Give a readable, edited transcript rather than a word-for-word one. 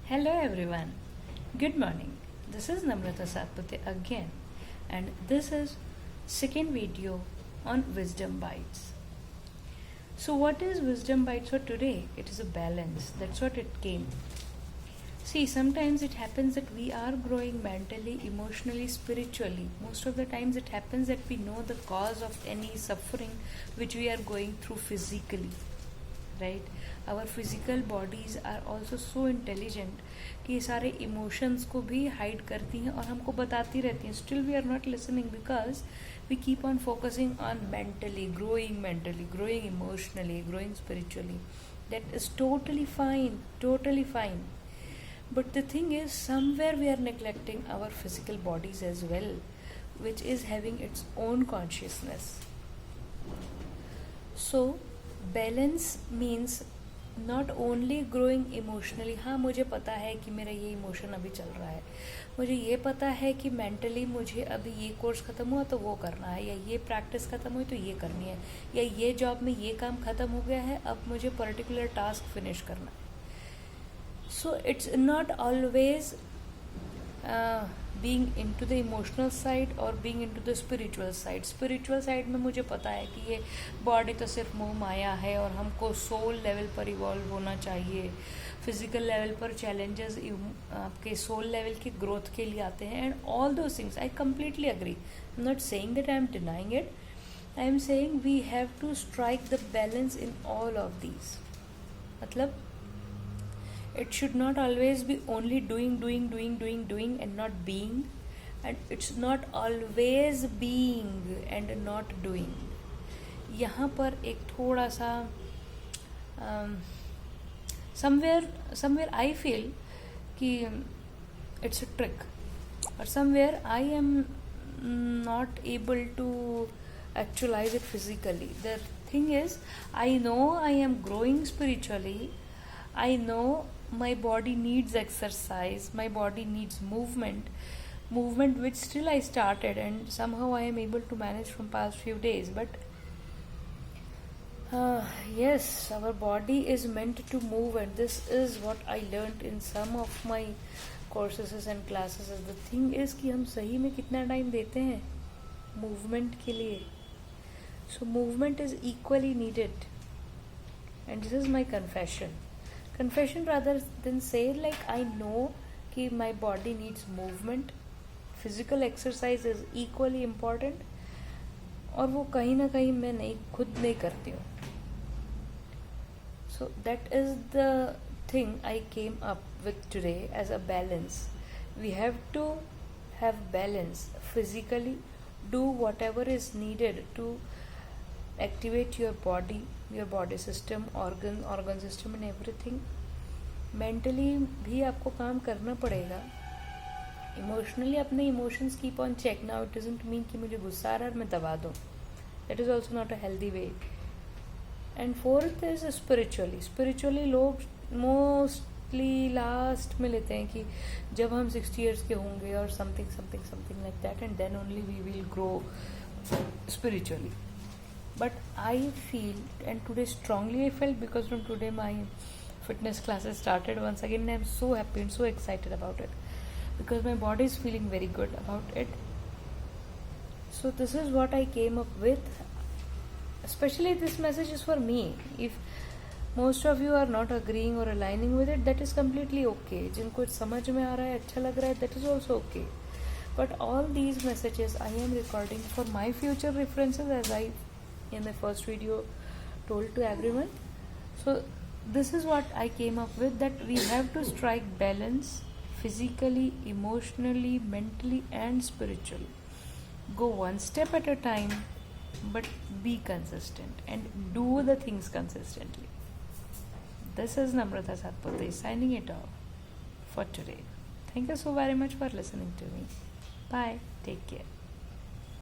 Hello everyone. Good morning. This is Namrata Satpute again, and this is second video on Wisdom Bites. So what is Wisdom Bites for today? It is a balance. That's what it came. See, sometimes it happens that we are growing mentally, emotionally, spiritually. Most of the times it happens that we know the cause of any suffering which we are going through physically. Right our physical bodies are also so intelligent कि ये सारे emotions को भी hide करती हैं और हमको बताती रहती हैं. Still we are not listening because we keep on focusing on mentally growing emotionally, growing spiritually. That is totally fine. But the thing is, somewhere we are neglecting our physical bodies as well, which is having its own consciousness. So, balance means not only growing emotionally. हाँ, मुझे पता है कि मेरा ये emotion अभी चल रहा है, मुझे ये पता है कि मेंटली मुझे अभी ये कोर्स ख़त्म हुआ तो वो करना है, या ये प्रैक्टिस ख़त्म हुई तो ये करनी है, या ये जॉब में ये काम ख़त्म हो गया है, अब मुझे पर्टिकुलर टास्क फिनिश करना है. So it's not always being into the emotional side or being into the spiritual side. Spiritual side में मुझे पता है कि ये बॉडी तो सिर्फ मोह माया है और हमको सोल लेवल पर इवॉल्व होना चाहिए. फिजिकल लेवल पर चैलेंजेस आपके सोल लेवल की ग्रोथ के लिए आते हैं, and all those things I completely agree. I am not saying that I am denying it. I am saying we have to strike the balance in all of these. मतलब it should not always be only doing and not being, and it's not always being and not doing. यहाँ पर एक थोड़ा सा somewhere I feel कि it's a trick, or somewhere I am not able to actualize it physically. The thing is, I know I am growing spiritually. I know my body needs exercise, my body needs movement which still I started, and somehow I am able to manage from past few days. But yes, our body is meant to move, and this is what I learned in some of my courses and classes. The thing is कि हम सही में कितना time देते हैं movement के लिए. So movement is equally needed, and this is my confession rather than say like I know कि my body needs movement. Physical exercise is equally important, और वो कहीं ना कहीं मैं खुद नहीं करती हूँ. So that is the thing I came up with today as a balance. We have to have balance. Physically do whatever is needed to activate your body system, organ system and everything. Mentally भी आपको काम करना पड़ेगा. Emotionally अपने emotions keep on check. Now it doesn't mean कि मुझे गुस्सा आ रहा है और मैं दबा दूँ. That is also not a healthy way. And fourth is spiritually लोग mostly last में लेते हैं कि जब हम 60 years के होंगे और something like that, and then only we will grow spiritually. But I feel, and today strongly I felt, because from today my fitness classes started once again, and I am so happy and so excited about it because my body is feeling very good about it. So this is what I came up with. Especially this message is for me. If most of you are not agreeing or aligning with it, that is completely okay. जिनको समझ में आ रहा है, अच्छा लग रहा है, that is also okay. But all these messages I am recording for my future references, as I in my first video told to everyone. So this is what I came up with, that we have to strike balance physically, emotionally, mentally and spiritually. Go one step at a time, but be consistent and do the things consistently. This is Namrata Satpute signing it off for today. Thank you so very much for listening to me. Bye. Take care.